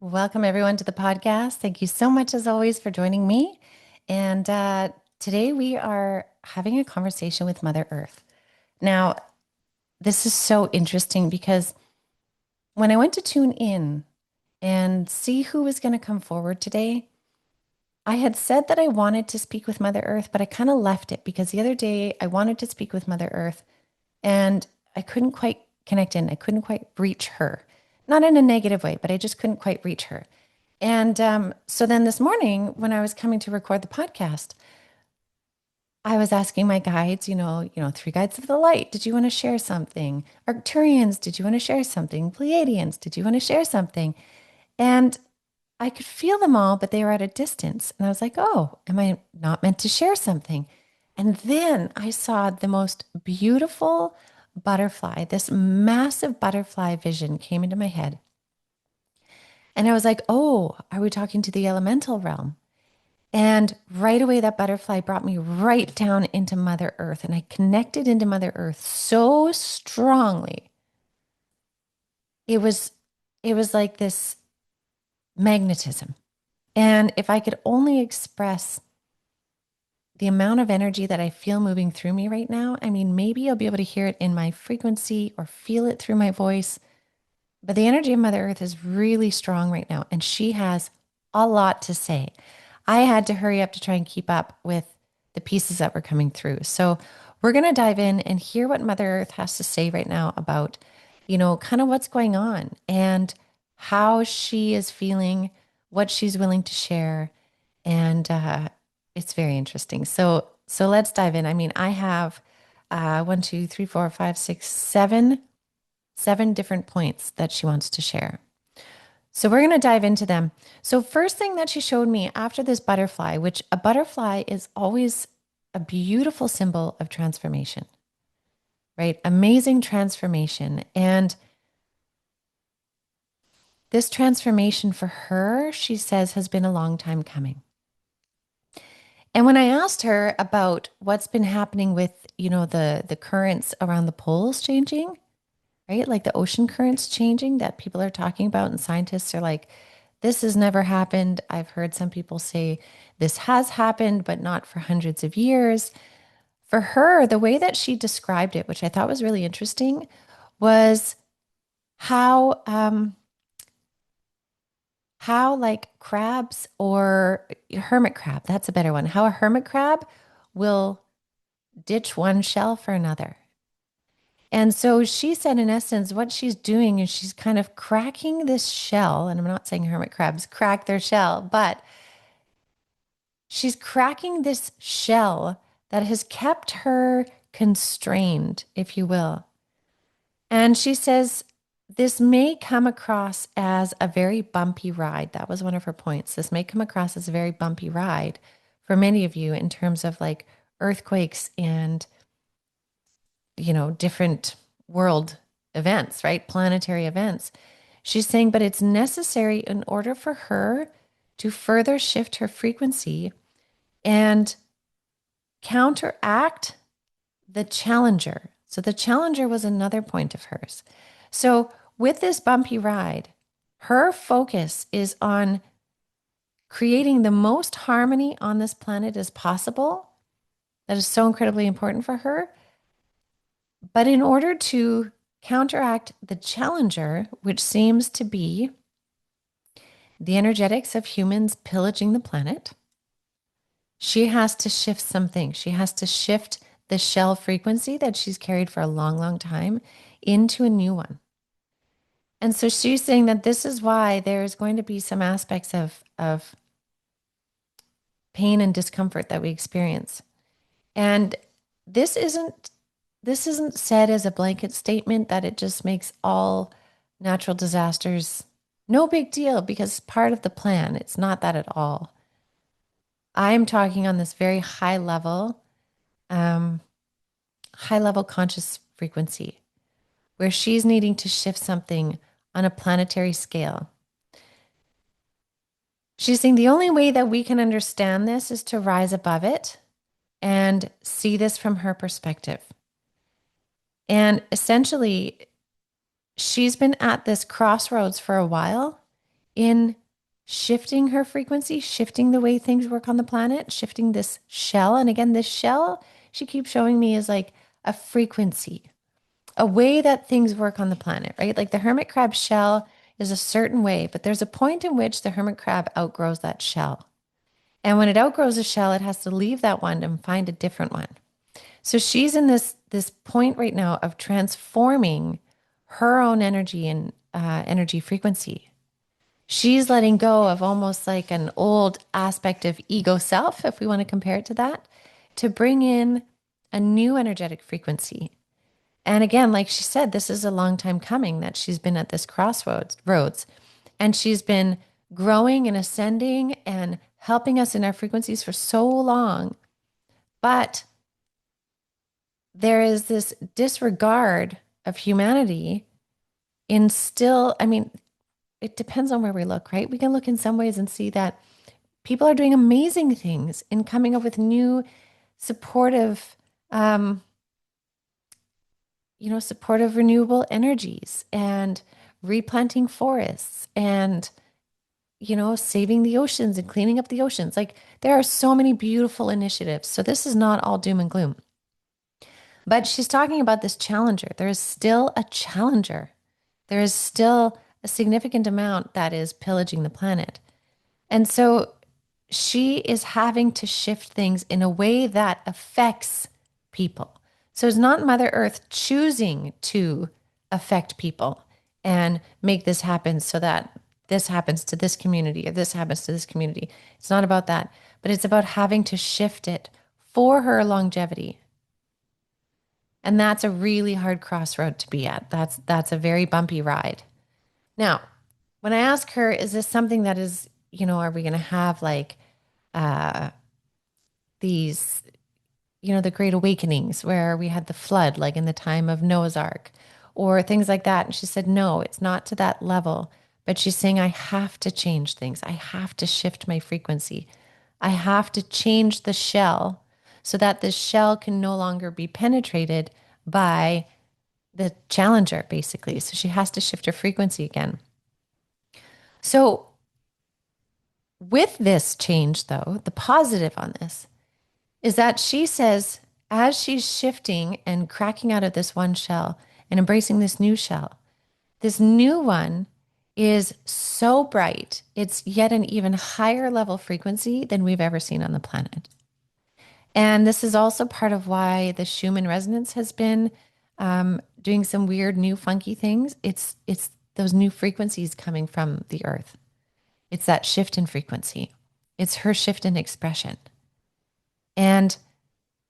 Welcome, everyone, to the podcast. Thank you so much, as always, for joining me. And today we are having a conversation with Mother Earth. Now, this is so interesting because when I went to tune in and see who was going to come forward today, I had said that I wanted to speak with Mother Earth, but I kind of left it because the other day I wanted to speak with Mother Earth and I couldn't quite connect in. I couldn't quite reach her. Not in a negative way, but I just couldn't quite reach her. And so then this morning, when I was coming to record the podcast, I was asking my guides, three guides of the light, did you want to share something? Arcturians, did you want to share something? Pleiadians, did you want to share something? And I could feel them all, but they were at a distance. And I was like, oh, am I not meant to share something? And then I saw the most beautiful butterfly, this massive butterfly vision came into my head. And I was like, oh, are we talking to the elemental realm? And right away, that butterfly brought me right down into Mother Earth. And I connected into Mother Earth so strongly. It was, it was like this magnetism. And if I could only express the amount of energy that I feel moving through me right now, I mean, maybe you'll be able to hear it in my frequency or feel it through my voice. But the energy of Mother Earth is really strong right now. And she has a lot to say. I had to hurry up to try and keep up with the pieces that were coming through. So we're going to dive in and hear what Mother Earth has to say right now about, kind of what's going on and how she is feeling, what she's willing to share. And it's very interesting. So let's dive in. I mean, I have one, two, three, four, five, six, seven different points that she wants to share. So we're going to dive into them. So first thing that she showed me after this butterfly, which a butterfly is always a beautiful symbol of transformation, right? Amazing transformation. And this transformation for her, she says, has been a long time coming. And when I asked her about what's been happening with, the currents around the poles changing, right? Like the ocean currents changing that people are talking about, and scientists are like, this has never happened. I've heard some people say this has happened, but not for hundreds of years. For her, the way that she described it, which I thought was really interesting, was how how like crabs or hermit crab, that's a better one, how a hermit crab will ditch one shell for another. And so she said, in essence, what she's doing is she's kind of cracking this shell. And I'm not saying hermit crabs crack their shell, but she's cracking this shell that has kept her constrained, if you will. And she says, this may come across as a very bumpy ride. That was one of her points. This may come across as a very bumpy ride for many of you in terms of like earthquakes and different world events, right? Planetary events. She's saying, but it's necessary in order for her to further shift her frequency and counteract the challenger. So the challenger was another point of hers. So with this bumpy ride, her focus is on creating the most harmony on this planet as possible. That is so incredibly important for her. But in order to counteract the challenger, which seems to be the energetics of humans pillaging the planet, she has to shift something. She has to shift the shell frequency that she's carried for a long, long time into a new one. And so she's saying that this is why there's going to be some aspects of pain and discomfort that we experience. And this isn't this isn't said as a blanket statement that it just makes all natural disasters no big deal because it's part of the plan. It's not that at all. I'm talking on this very um, high level conscious frequency where she's needing to shift something on a planetary scale. She's saying the only way that we can understand this is to rise above it and see this from her perspective. And essentially, she's been at this crossroads for a while in shifting her frequency, shifting the way things work on the planet, shifting this shell. And again, this shell, she keeps showing me is like a frequency, a way that things work on the planet, right? Like the hermit crab shell is a certain way, but there's a point in which the hermit crab outgrows that shell. And when it outgrows a shell, it has to leave that one and find a different one. So she's in this point right now of transforming her own energy and energy frequency. She's letting go of almost like an old aspect of ego self, if we want to compare it to that, to bring in a new energetic frequency. And again, like she said, this is a long time coming that she's been at this crossroads, and she's been growing and ascending and helping us in our frequencies for so long. But there is this disregard of humanity in still, I mean, it depends on where we look, right? We can look in some ways and see that people are doing amazing things in coming up with new supportive, um, supportive renewable energies and replanting forests and, saving the oceans and cleaning up the oceans. Like there are so many beautiful initiatives. So this is not all doom and gloom. But she's talking about this challenger. There is still a challenger. There is still a significant amount that is pillaging the planet. And so she is having to shift things in a way that affects people. So it's not Mother Earth choosing to affect people and make this happen so that this happens to this community or this happens to this community. It's not about that, but it's about having to shift it for her longevity. And that's a really hard crossroad to be at. That's a very bumpy ride. Now, when I ask her, is this something that is, are we going to have like uh, these, the great awakenings where we had the flood, like in the time of Noah's Ark or things like that? And she said, no, it's not to that level. But she's saying, I have to change things. I have to shift my frequency. I have to change the shell so that the shell can no longer be penetrated by the challenger, basically. So she has to shift her frequency again. So with this change, though, the positive on this is that she says, as she's shifting and cracking out of this one shell and embracing this new shell, this new one is so bright. It's yet an even higher level frequency than we've ever seen on the planet. And this is also part of why the Schumann resonance has been doing some weird, new, funky things. It's those new frequencies coming from the earth. It's that shift in frequency. It's her shift in expression. And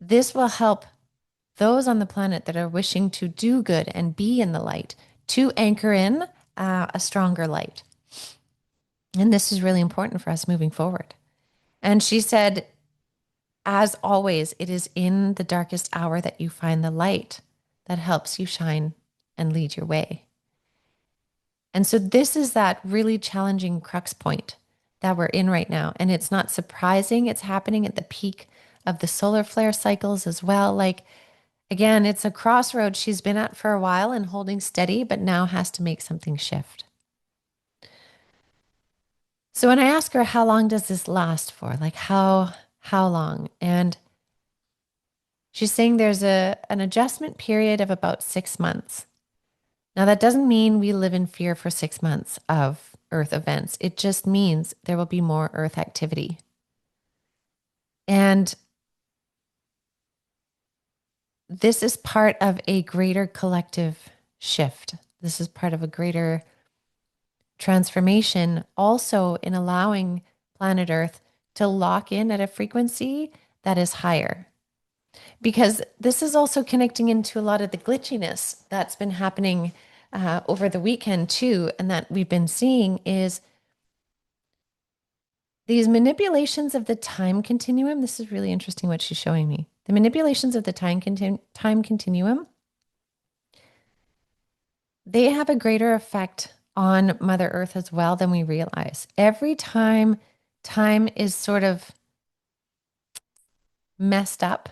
this will help those on the planet that are wishing to do good and be in the light to anchor in a stronger light. And this is really important for us moving forward. And she said, as always, it is in the darkest hour that you find the light that helps you shine and lead your way. And so this is that really challenging crux point that we're in right now. And it's not surprising. It's happening at the peak of the solar flare cycles as well. Like, again, it's a crossroad she's been at for a while and holding steady, but now has to make something shift. So when I ask her, how long does this last for? Like how long? And she's saying there's an adjustment period of about 6 months. Now, that doesn't mean we live in fear for 6 months of Earth events. It just means there will be more Earth activity. And this is part of a greater collective shift. This is part of a greater transformation, also in allowing planet Earth to lock in at a frequency that is higher. Because this is also connecting into a lot of the glitchiness that's been happening over the weekend too, and that we've been seeing is these manipulations of the time continuum. This is really interesting what she's showing me. The manipulations of the time continuum, they have a greater effect on Mother Earth as well than we realize. Every time time is sort of messed up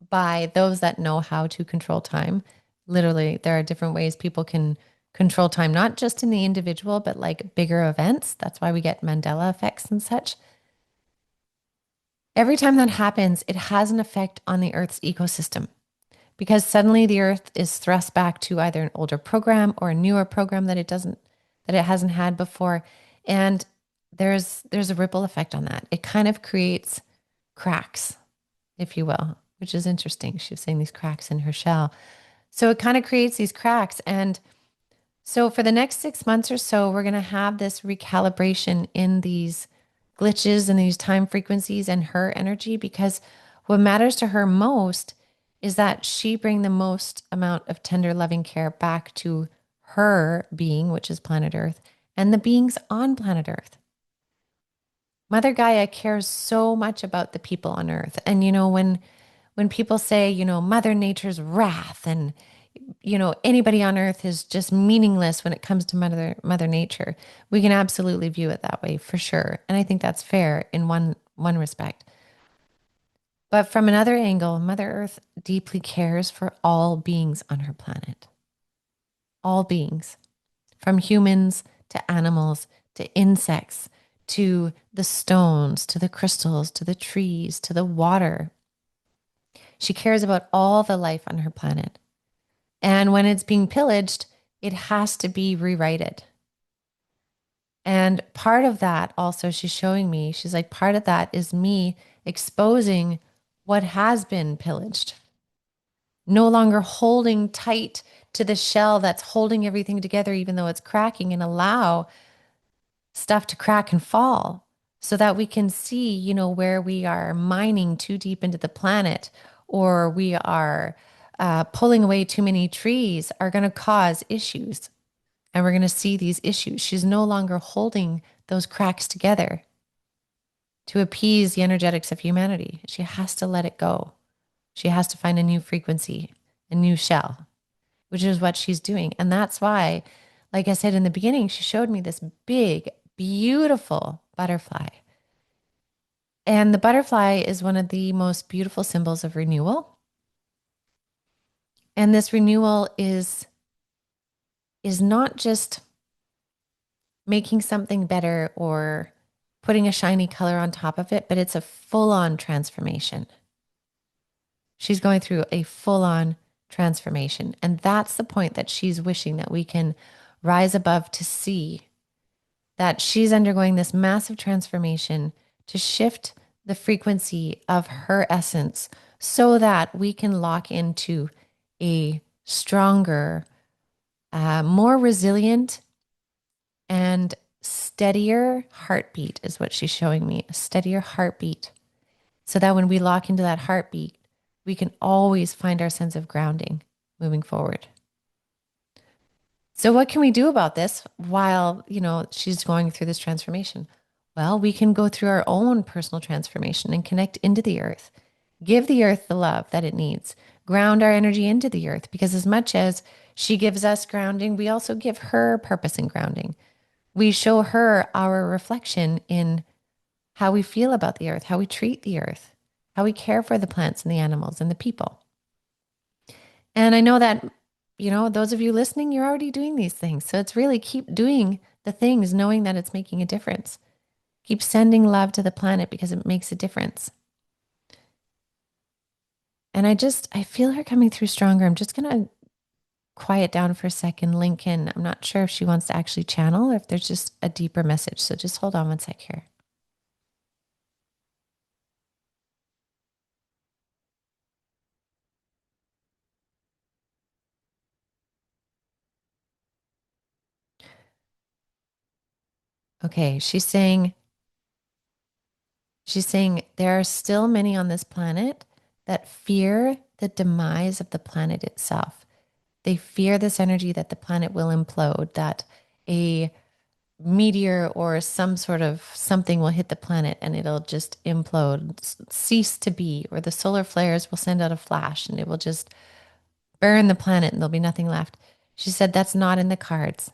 by those that know how to control time. Literally, there are different ways people can control time, not just in the individual, but like bigger events. That's why we get Mandela effects and such. Every time that happens, it has an effect on the Earth's ecosystem because suddenly the Earth is thrust back to either an older program or a newer program that it hasn't had before. And there's a ripple effect on that. It kind of creates cracks, if you will, which is interesting. She was saying these cracks in her shell. So it kind of creates these cracks. And so for the next 6 months or so, we're going to have this recalibration in these glitches and these time frequencies and her energy, because what matters to her most is that she bring the most amount of tender loving care back to her being, which is planet Earth, and the beings on planet Earth. Mother Gaia cares so much about the people on Earth. And when people say, Mother Nature's wrath and anybody on earth is just meaningless when it comes to mother nature, we can absolutely view it that way for sure. And I think that's fair in one respect. But from another angle, Mother Earth deeply cares for all beings on her planet. All beings, from humans to animals to insects to the stones to the crystals to the trees to the water. She cares about all the life on her planet. And when it's being pillaged, it has to be rewrited. And part of that also, she's showing me, she's like, part of that is me exposing what has been pillaged, no longer holding tight to the shell that's holding everything together, even though it's cracking, and allow stuff to crack and fall so that we can see, where we are mining too deep into the planet, or we are pulling away too many trees are going to cause issues. And we're going to see these issues. She's no longer holding those cracks together to appease the energetics of humanity. She has to let it go. She has to find a new frequency, a new shell, which is what she's doing. And that's why, like I said in the beginning, she showed me this big, beautiful butterfly. And the butterfly is one of the most beautiful symbols of renewal. And this renewal is not just making something better or putting a shiny color on top of it, but it's a full-on transformation. She's going through a full-on transformation. And that's the point that she's wishing that we can rise above to see, that she's undergoing this massive transformation to shift the frequency of her essence so that we can lock into a stronger, more resilient, and steadier heartbeat is what she's showing me, a steadier heartbeat. So that when we lock into that heartbeat, we can always find our sense of grounding moving forward. So what can we do about this while, she's going through this transformation? Well, we can go through our own personal transformation and connect into the earth. Give the earth the love that it needs. Ground our energy into the earth, because as much as she gives us grounding, we also give her purpose and grounding. We show her our reflection in how we feel about the earth, how we treat the earth, how we care for the plants and the animals and the people. And I know that, those of you listening, you're already doing these things. So it's really keep doing the things, knowing that it's making a difference. Keep sending love to the planet because it makes a difference. And I feel her coming through stronger. I'm just going to quiet down for a second. Lincoln, I'm not sure if she wants to actually channel or if there's just a deeper message. So just hold on one sec here. Okay, she's saying there are still many on this planet that fear the demise of the planet itself. They fear this energy that the planet will implode, that a meteor or some sort of something will hit the planet and it'll just implode, cease to be, or the solar flares will send out a flash and it will just burn the planet and there'll be nothing left. She said that's not in the cards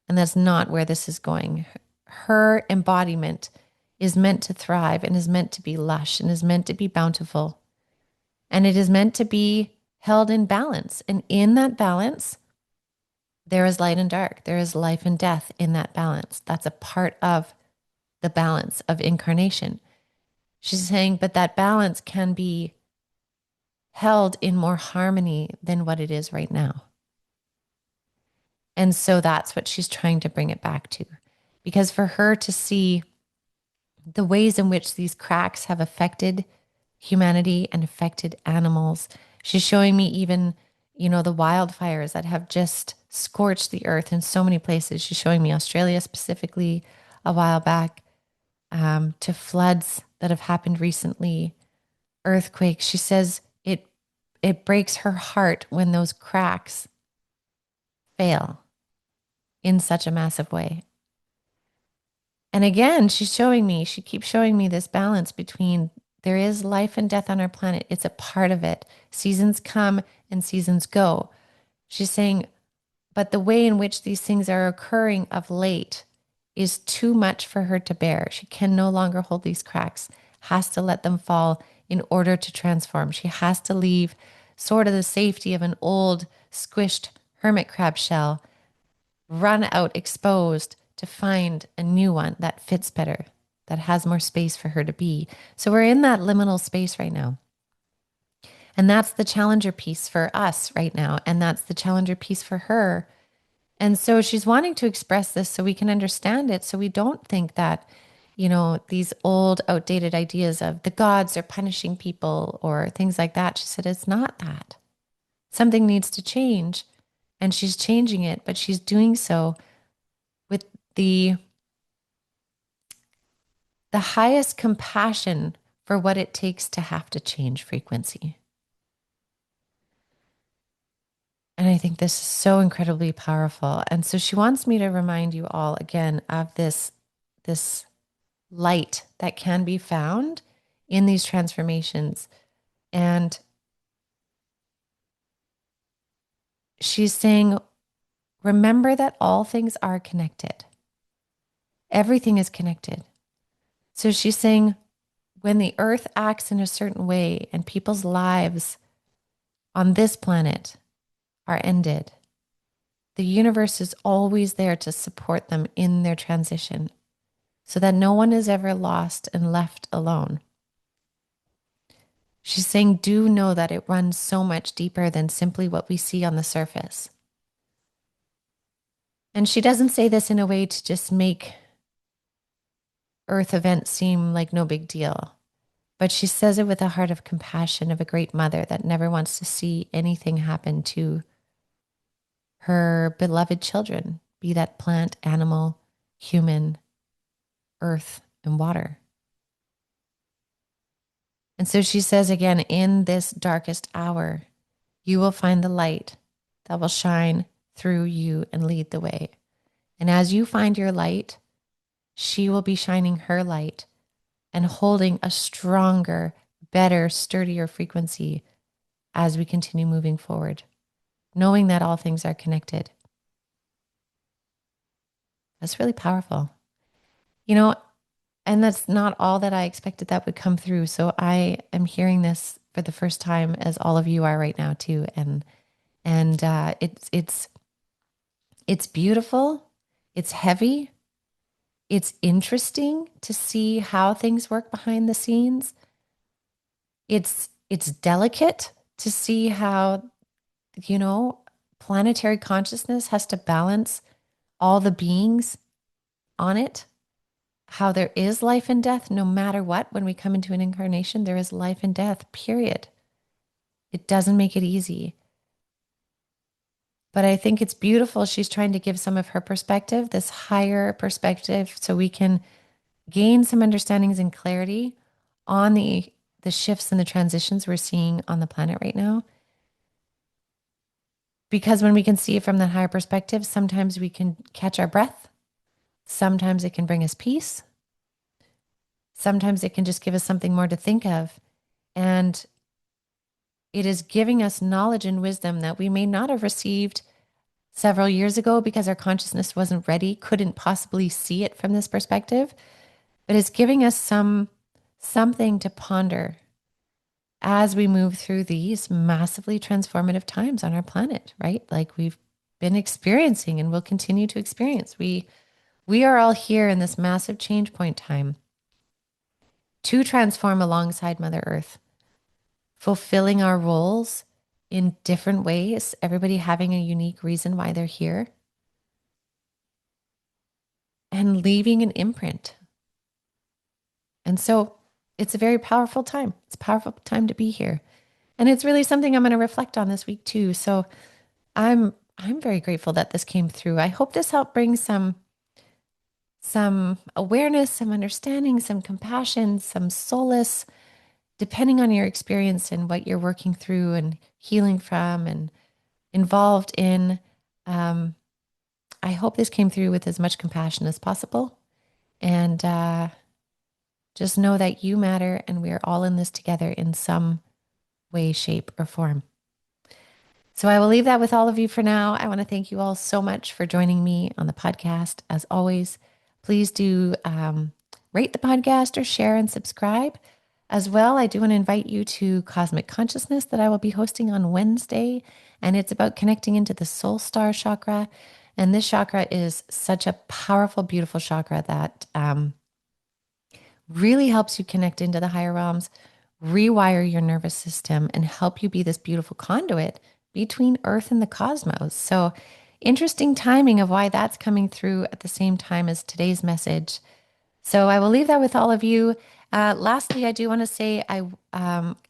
and that's not where this is going. Her embodiment is meant to thrive and is meant to be lush and is meant to be bountiful. And it is meant to be held in balance. And in that balance, There is light and dark. There is life and death in that balance. That's a part of the balance of incarnation. She's saying, but that balance can be held in more harmony than what it is right now. And so that's what she's trying to bring it back to. Because for her to see the ways in which these cracks have affected humanity and affected animals, she's showing me even, the wildfires that have just scorched the earth in so many places. She's showing me Australia specifically a while back, to floods that have happened recently, earthquakes. She says it breaks her heart when those cracks fail in such a massive way. And again, she keeps showing me this balance between there is life and death on our planet. It's a part of it. Seasons come and seasons go. She's saying, but the way in which these things are occurring of late is too much for her to bear. She can no longer hold these cracks, has to let them fall in order to transform. She has to leave sort of the safety of an old, squished hermit crab shell, run out exposed to find a new one that fits better, that has more space for her to be. So we're in that liminal space right now. And that's the challenger piece for us right now. And that's the challenger piece for her. And so she's wanting to express this so we can understand it. So we don't think that, these old, outdated ideas of the gods are punishing people or things like that. She said, it's not that. Something needs to change. And she's changing it, but she's doing so with the highest compassion for what it takes to have to change frequency. And I think this is so incredibly powerful. And so she wants me to remind you all again of this light that can be found in these transformations. And she's saying, remember that all things are connected. Everything is connected. So she's saying, when the earth acts in a certain way and people's lives on this planet are ended, the universe is always there to support them in their transition so that no one is ever lost and left alone. She's saying, do know that it runs so much deeper than simply what we see on the surface. And she doesn't say this in a way to just make earth events seem like no big deal, but she says it with a heart of compassion of a great mother that never wants to see anything happen to her beloved children, be that plant, animal, human, earth, and water. And so she says again, in this darkest hour, you will find the light that will shine through you and lead the way. And as you find your light, she will be shining her light and holding a stronger, better, sturdier frequency as we continue moving forward, knowing that all things are connected. That's really powerful. And that's not all that I expected that would come through. So I am hearing this for the first time, as all of you are right now too. And it's beautiful. It's heavy. It's interesting to see how things work behind the scenes. It's delicate to see how, planetary consciousness has to balance all the beings on it, how there is life and death no matter what. When we come into an incarnation, there is life and death, period. It doesn't make it easy. But I think it's beautiful. She's trying to give some of her perspective, this higher perspective, so we can gain some understandings and clarity on the shifts and the transitions we're seeing on the planet right now. Because when we can see it from that higher perspective, sometimes we can catch our breath. Sometimes it can bring us peace. Sometimes it can just give us something more to think of. And it is giving us knowledge and wisdom that we may not have received several years ago because our consciousness wasn't ready, couldn't possibly see it from this perspective. But it's giving us something to ponder as we move through these massively transformative times on our planet, right? Like been experiencing and will continue to experience. We are all here in this massive change point time to transform alongside Mother Earth, fulfilling our roles in different ways, everybody having a unique reason why they're here, and leaving an imprint. And so it's a very powerful time. It's a powerful time to be here. And it's really something I'm going to reflect on this week too. So I'm very grateful that this came through. I hope this helped bring some awareness, some understanding, some compassion, some solace, depending on your experience and what you're working through and healing from and involved in. Um, I hope this came through with as much compassion as possible. And just know that you matter and we are all in this together in some way, shape, or form. So I will leave that with all of you for now. I want to thank you all so much for joining me on the podcast. As always, please do rate the podcast or share and subscribe. As well, I do want to invite you to Cosmic Consciousness that I will be hosting on Wednesday. And it's about connecting into the soul star chakra. And this chakra is such a powerful, beautiful chakra that really helps you connect into the higher realms, rewire your nervous system, and help you be this beautiful conduit between Earth and the cosmos. So, interesting timing of why that's coming through at the same time as today's message. So, I will leave that with all of you. Lastly, I do want to say I'm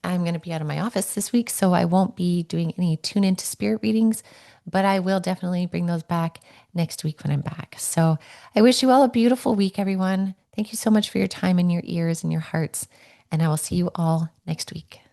going to be out of my office this week, so I won't be doing any tune into spirit readings, but I will definitely bring those back next week when I'm back. So I wish you all a beautiful week, everyone. Thank you so much for your time and your ears and your hearts, and I will see you all next week.